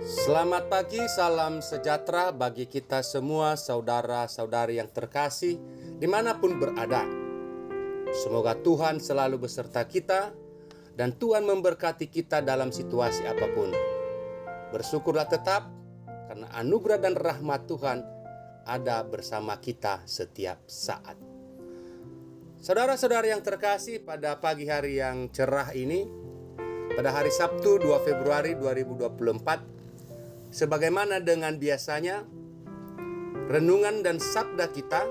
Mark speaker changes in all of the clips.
Speaker 1: Selamat pagi, salam sejahtera bagi kita semua saudara-saudari yang terkasih dimanapun berada. Semoga Tuhan selalu beserta kita dan Tuhan memberkati kita dalam situasi apapun. Bersyukurlah tetap karena anugerah dan rahmat Tuhan ada bersama kita setiap saat. Saudara-saudari yang terkasih, pada pagi hari yang cerah ini, pada hari Sabtu 2 Februari 2024, sebagaimana dengan biasanya, renungan dan sabda kita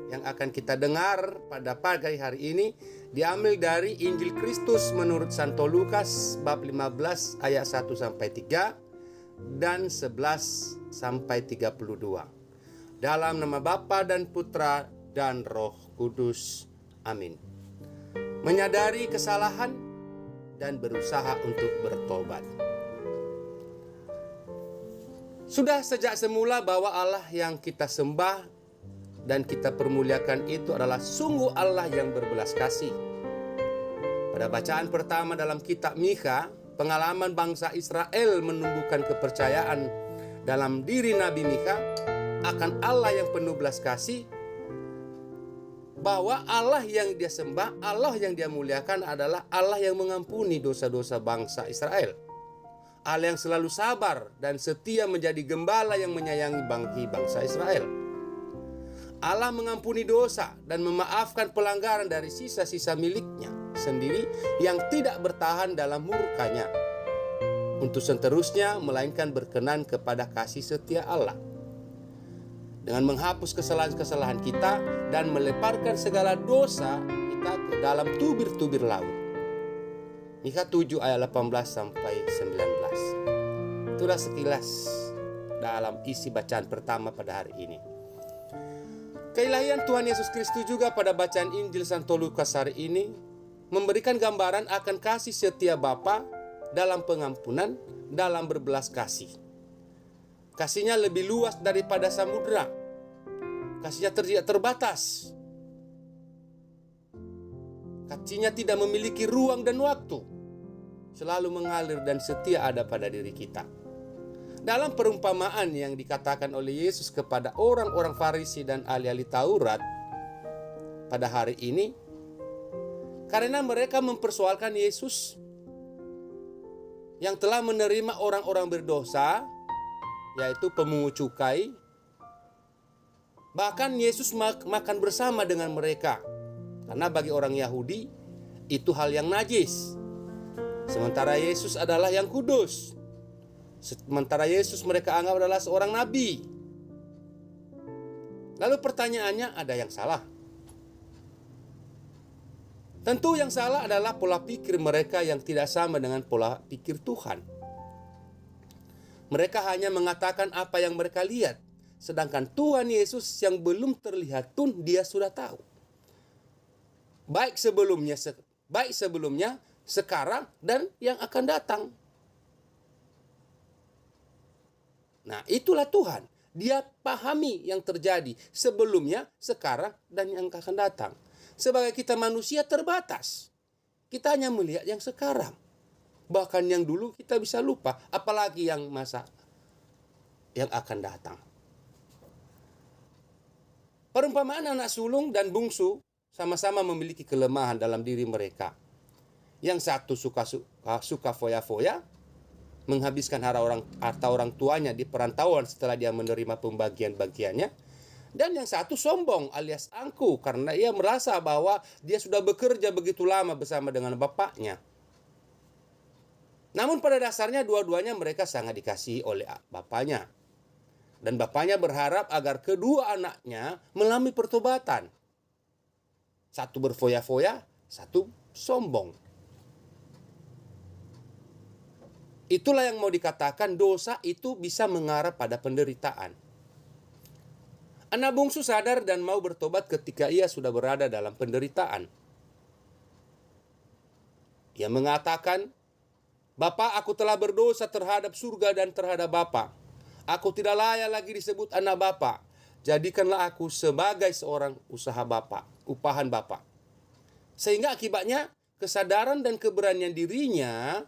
Speaker 1: yang akan kita dengar pada pagi hari ini diambil dari Injil Kristus menurut Santo Lukas bab 15 ayat 1-3 dan 11-32. Dalam nama Bapa dan Putra dan Roh Kudus. Amin. Menyadari kesalahan dan berusaha untuk bertobat. Sudah sejak semula bahwa Allah yang kita sembah dan kita permuliakan itu adalah sungguh Allah yang berbelas kasih. Pada bacaan pertama dalam kitab Mikha, pengalaman bangsa Israel menumbuhkan kepercayaan dalam diri Nabi Mikha akan Allah yang penuh belas kasih, bahwa Allah yang dia sembah, Allah yang dia muliakan adalah Allah yang mengampuni dosa-dosa bangsa Israel. Allah yang selalu sabar dan setia menjadi gembala yang menyayangi bangsa Israel. Allah mengampuni dosa dan memaafkan pelanggaran dari sisa-sisa miliknya sendiri yang tidak bertahan dalam murkanya, untuk seterusnya melainkan berkenan kepada kasih setia Allah, dengan menghapus kesalahan-kesalahan kita dan melemparkan segala dosa kita ke dalam tubir-tubir laut. Mikha 7 ayat 18-19. Itulah sekilas dalam isi bacaan pertama pada hari ini. Keilahian Tuhan Yesus Kristus juga pada bacaan Injil Santo Lukas hari ini memberikan gambaran akan kasih setia Bapa dalam pengampunan, dalam berbelas kasih. Kasihnya lebih luas daripada samudera. Kasihnya tidak terbatas. Kasihnya tidak memiliki ruang dan waktu. Selalu mengalir dan setia ada pada diri kita. Dalam perumpamaan yang dikatakan oleh Yesus kepada orang-orang Farisi dan ahli-ahli Taurat pada hari ini, karena mereka mempersoalkan Yesus yang telah menerima orang-orang berdosa, yaitu pemungut cukai. Bahkan Yesus makan bersama dengan mereka, karena bagi orang Yahudi itu hal yang najis. Sementara Yesus adalah yang kudus. Sementara Yesus mereka anggap adalah seorang nabi. Lalu pertanyaannya, ada yang salah? Tentu yang salah adalah pola pikir mereka yang tidak sama dengan pola pikir Tuhan. Mereka hanya mengatakan apa yang mereka lihat, sedangkan Tuhan Yesus yang belum terlihat pun dia sudah tahu. Baik sebelumnya, sekarang, dan yang akan datang. Nah, itulah Tuhan. Dia pahami yang terjadi sebelumnya, sekarang, dan yang akan datang. Sebagai kita manusia terbatas, kita hanya melihat yang sekarang. Bahkan yang dulu kita bisa lupa, apalagi yang masa yang akan datang. Perumpamaan anak sulung dan bungsu sama-sama memiliki kelemahan dalam diri mereka. Yang satu suka foya-foya, menghabiskan harta orang tuanya di perantauan setelah dia menerima pembagian-bagiannya. Dan yang satu sombong alias angkuh karena ia merasa bahwa dia sudah bekerja begitu lama bersama dengan bapaknya. Namun pada dasarnya dua-duanya mereka sangat dikasihi oleh bapaknya. Dan bapaknya berharap agar kedua anaknya melalui pertobatan. Satu berfoya-foya, satu sombong. Itulah yang mau dikatakan dosa itu bisa mengarah pada penderitaan. Anak bungsu sadar dan mau bertobat ketika ia sudah berada dalam penderitaan. Ia mengatakan, "Bapa, aku telah berdosa terhadap surga dan terhadap Bapa. Aku tidak layak lagi disebut anak Bapa. Jadikanlah aku sebagai seorang upahan Bapa." Sehingga akibatnya kesadaran dan keberanian dirinya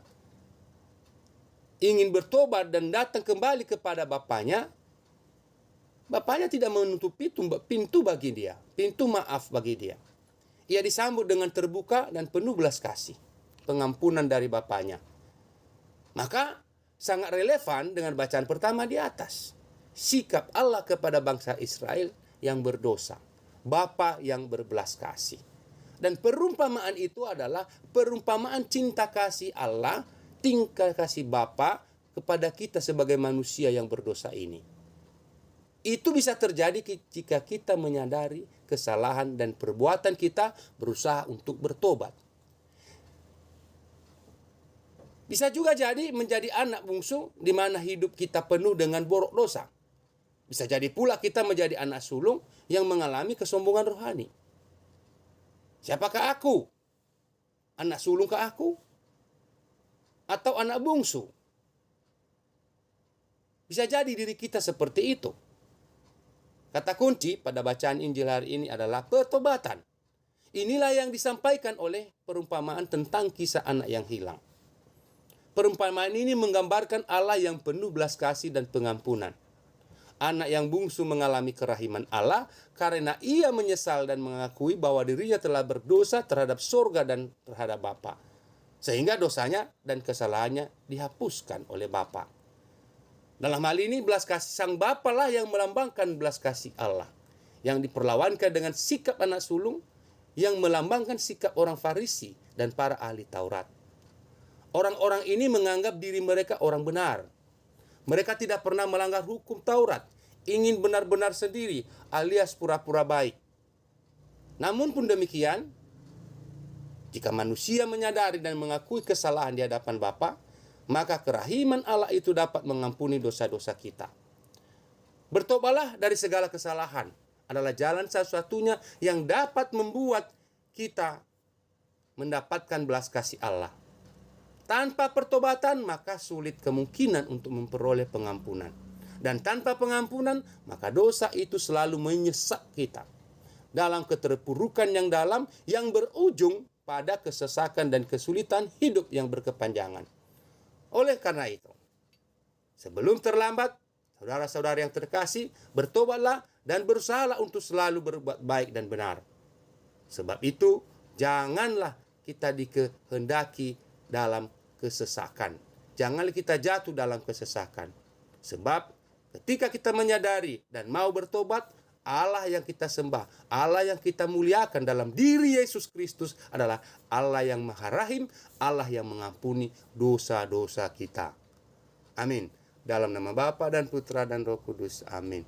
Speaker 1: ingin bertobat dan datang kembali kepada bapaknya, bapaknya tidak menutup pintu bagi dia, pintu maaf bagi dia. Ia disambut dengan terbuka dan penuh belas kasih, pengampunan dari bapaknya. Maka sangat relevan dengan bacaan pertama di atas. Sikap Allah kepada bangsa Israel yang berdosa, Bapa yang berbelas kasih. Dan perumpamaan itu adalah perumpamaan cinta kasih Allah, tingkah kasih Bapa kepada kita sebagai manusia yang berdosa ini. Itu bisa terjadi jika kita menyadari kesalahan dan perbuatan kita, berusaha untuk bertobat. Bisa juga jadi menjadi anak bungsu di mana hidup kita penuh dengan borok dosa. Bisa jadi pula kita menjadi anak sulung yang mengalami kesombongan rohani. Siapakah aku? Anak sulungkah aku? Atau anak bungsu? Bisa jadi diri kita seperti itu. Kata kunci pada bacaan Injil hari ini adalah pertobatan. Inilah yang disampaikan oleh perumpamaan tentang kisah anak yang hilang. Perumpamaan ini menggambarkan Allah yang penuh belas kasih dan pengampunan. Anak yang bungsu mengalami kerahiman Allah karena ia menyesal dan mengakui bahwa dirinya telah berdosa terhadap surga dan terhadap Bapa. Sehingga dosanya dan kesalahannya dihapuskan oleh Bapa. Dalam hal ini belas kasih sang Bapa lah yang melambangkan belas kasih Allah, yang diperlawankan dengan sikap anak sulung yang melambangkan sikap orang Farisi dan para ahli Taurat. Orang-orang ini menganggap diri mereka orang benar. Mereka tidak pernah melanggar hukum Taurat, ingin benar-benar sendiri alias pura-pura baik. Namun pun demikian, jika manusia menyadari dan mengakui kesalahan di hadapan Bapa, maka kerahiman Allah itu dapat mengampuni dosa-dosa kita. Bertobatlah dari segala kesalahan adalah jalan satu-satunya yang dapat membuat kita mendapatkan belas kasih Allah. Tanpa pertobatan, maka sulit kemungkinan untuk memperoleh pengampunan. Dan tanpa pengampunan, maka dosa itu selalu menyesak kita dalam keterpurukan yang dalam yang berujung pada kesesakan dan kesulitan hidup yang berkepanjangan. Oleh karena itu, sebelum terlambat, saudara-saudara yang terkasih, bertobatlah dan berusahalah untuk selalu berbuat baik dan benar. Sebab itu, janganlah kita dikehendaki dalam kesesakan. Janganlah kita jatuh dalam kesesakan. Sebab ketika kita menyadari dan mau bertobat, Allah yang kita sembah, Allah yang kita muliakan dalam diri Yesus Kristus adalah Allah yang Maha Rahim, Allah yang mengampuni dosa-dosa kita. Amin. Dalam nama Bapa dan Putra dan Roh Kudus. Amin.